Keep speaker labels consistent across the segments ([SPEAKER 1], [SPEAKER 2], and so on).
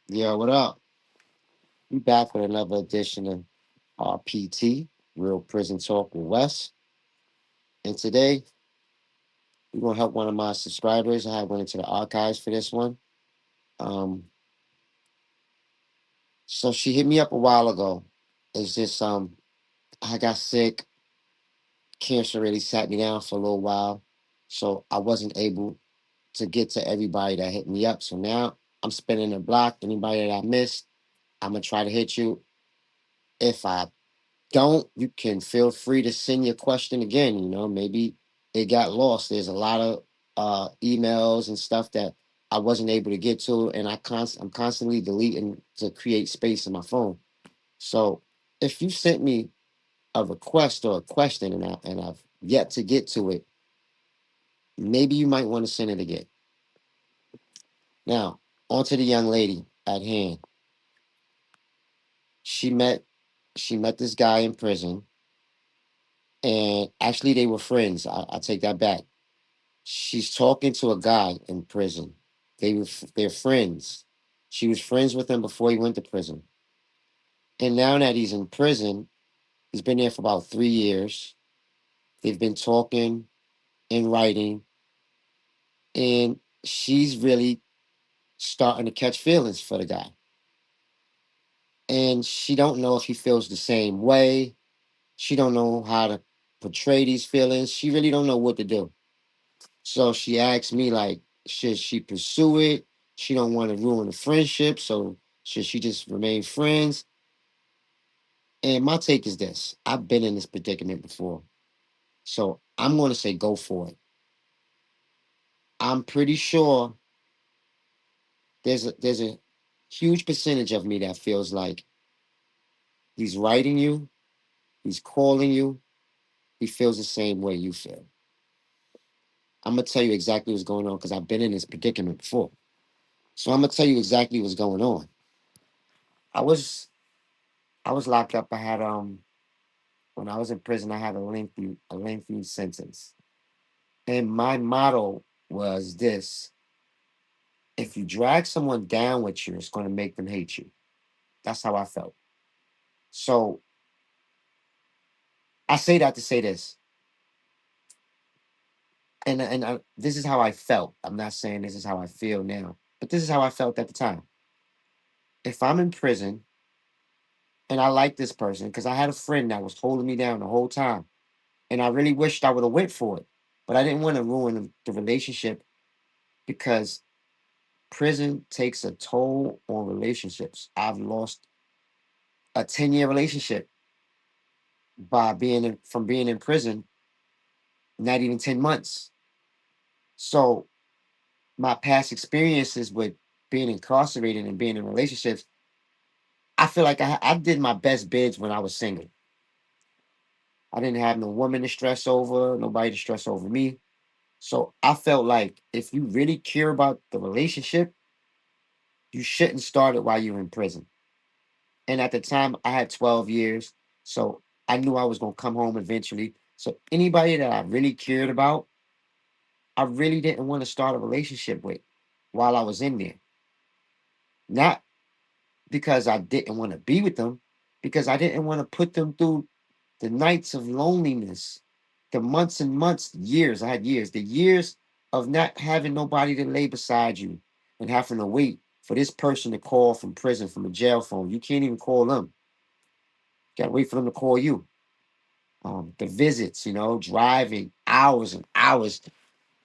[SPEAKER 1] Yeah, what up? We back with another edition of RPT, Real Prison Talk with Wes. And today we're gonna help one of my subscribers. I went into the archives for this one. Um, so she hit me up a while ago. It's just I got sick. Cancer really sat me down for a little while. So I wasn't able to get to everybody that hit me up. So now I'm spinning the block. Anybody that I missed, I'm gonna try to hit you. If I don't, you can feel free to send your question again. Maybe it got lost. There's a lot of emails and stuff that I wasn't able to get to, and I'm constantly deleting to create space in my phone. So if you sent me a request or a question and I've yet to get to it, maybe you might want to send it again. Now, on to the young lady at hand. She met she met this guy in prison, and actually they were friends. I take that back. She's talking to a guy in prison. They're friends. She was friends with him before he went to prison. And now that he's in prison, he's been there for about 3 years. They've been talking and writing, and she's really starting to catch feelings for the guy. And she don't know if he feels the same way. She don't know how to portray these feelings. She really don't know what to do. So she asked me like, should she pursue it? She don't want to ruin the friendship, so should she just remain friends? And my take is this: I've been in this predicament before, so I'm going to say go for it. I'm pretty sure there's a huge percentage of me that feels like he's writing you, he's calling you, he feels the same way you feel. I'm gonna tell you exactly what's going on because I've been in this predicament before. So I'm gonna tell you exactly what's going on. I was I was locked up. I had when I was in prison, I had a lengthy sentence. And my motto was this: if you drag someone down with you, it's going to make them hate you. That's how I felt. So I say that to say this. And this is how I felt. I'm not saying this is how I feel now, but this is how I felt at the time. If I'm in prison and I like this person, because I had a friend that was holding me down the whole time, and I really wished I would have went for it, but I didn't want to ruin the relationship because prison takes a toll on relationships. I've lost a 10-year relationship from being in prison, not even 10 months. So my past experiences with being incarcerated and being in relationships, I feel like I did my best bids when I was single. I didn't have no woman to stress over, nobody to stress over me. So I felt like if you really care about the relationship, you shouldn't start it while you're in prison. And at the time, I had 12 years. So I knew I was going to come home eventually. So anybody that I really cared about, I really didn't want to start a relationship with while I was in there. Not because I didn't want to be with them, because I didn't want to put them through the nights of loneliness, the months and months, years. I had years, the years of not having nobody to lay beside you and having to wait for this person to call from prison, from a jail phone. You can't even call them. You got to wait for them to call you. The visits, driving hours and hours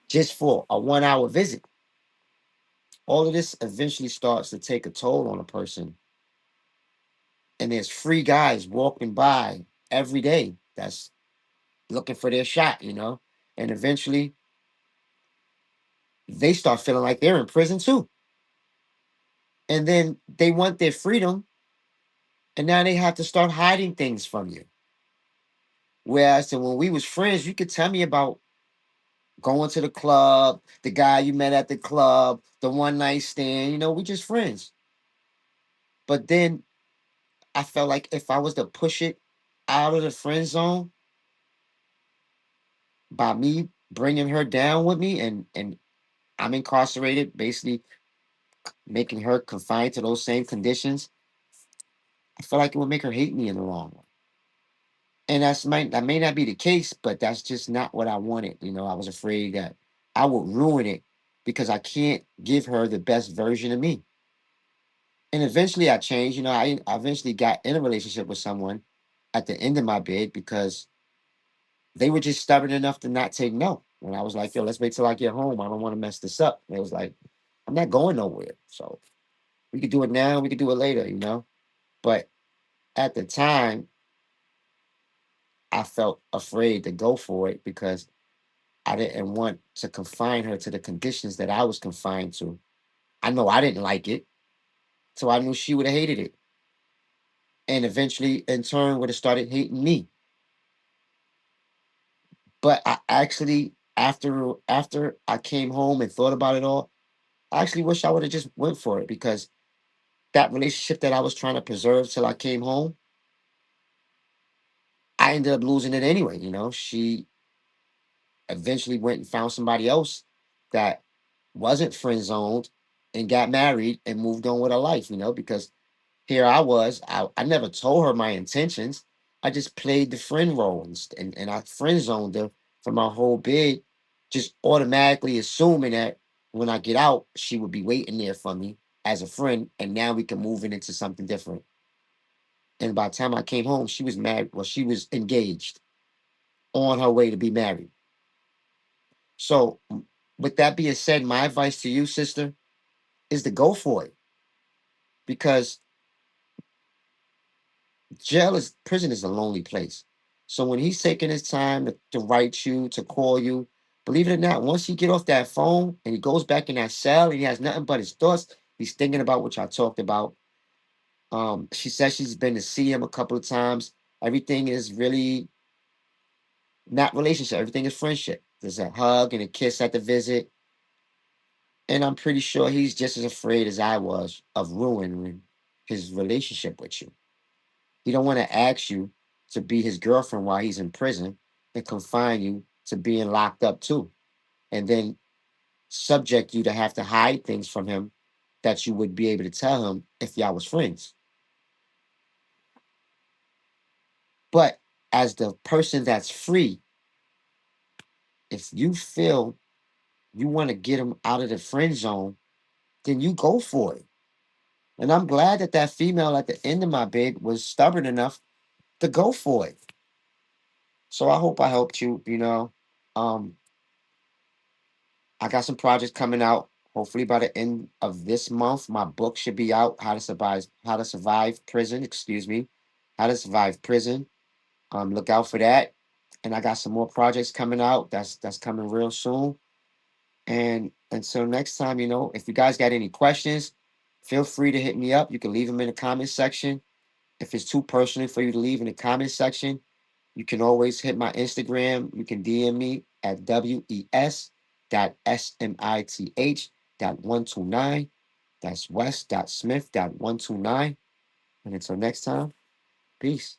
[SPEAKER 1] just for a 1 hour visit. All of this eventually starts to take a toll on a person. And there's free guys walking by every day that's looking for their shot. And eventually they start feeling like they're in prison too. And then they want their freedom. And now they have to start hiding things from you. Whereas when we was friends, you could tell me about going to the club, the guy you met at the club, the one night stand, we just friends. But then I felt like if I was to push it out of the friend zone by me bringing her down with me and I'm incarcerated basically making her confined to those same conditions, I feel like it would make her hate me in the long run. And that may not be the case, but that's just not what I wanted. I was afraid that I would ruin it because I can't give her the best version of me. And eventually I changed. I eventually got in a relationship with someone at the end of my bid because they were just stubborn enough to not take no. And I was like, yo, let's wait till I get home. I don't want to mess this up. And it was like, I'm not going nowhere. So we could do it now, we could do it later. But at the time, I felt afraid to go for it because I didn't want to confine her to the conditions that I was confined to. I know I didn't like it, so I knew she would have hated it. And eventually, in turn, would have started hating me. But I actually, after I came home and thought about it all, I actually wish I would have just went for it because that relationship that I was trying to preserve till I came home, I ended up losing it anyway. She eventually went and found somebody else that wasn't friend zoned and got married and moved on with her life, because here I was, I never told her my intentions. I just played the friend role and I friend zoned her for my whole bid, just automatically assuming that when I get out, she would be waiting there for me as a friend, and now we can move it into something different. And by the time I came home, she was married. Well, she was engaged on her way to be married. So, with that being said, my advice to you, sister, is to go for it because prison is a lonely place. So when he's taking his time to write you, to call you, believe it or not, once he get off that phone and he goes back in that cell and he has nothing but his thoughts, he's thinking about what y'all talked about. She says she's been to see him a couple of times. Everything is really not relationship. Everything is friendship. There's a hug and a kiss at the visit. And I'm pretty sure he's just as afraid as I was of ruining his relationship with you. He don't want to ask you to be his girlfriend while he's in prison and confine you to being locked up too. And then subject you to have to hide things from him that you would be able to tell him if y'all was friends. But as the person that's free, if you feel you want to get him out of the friend zone, then you go for it. And I'm glad that that female at the end of my bid was stubborn enough to go for it. So I hope I helped you. Um, I got some projects coming out. Hopefully by the end of this month, my book should be out. How to survive prison, excuse me. How to survive prison. Look out for that. And I got some more projects coming out. That's coming real soon. And until next time, if you guys got any questions, feel free to hit me up. You can leave them in the comment section. If it's too personal for you to leave in the comment section, you can always hit my Instagram. You can DM me at wes.smith.129. That's wes.smith.129. And until next time, peace.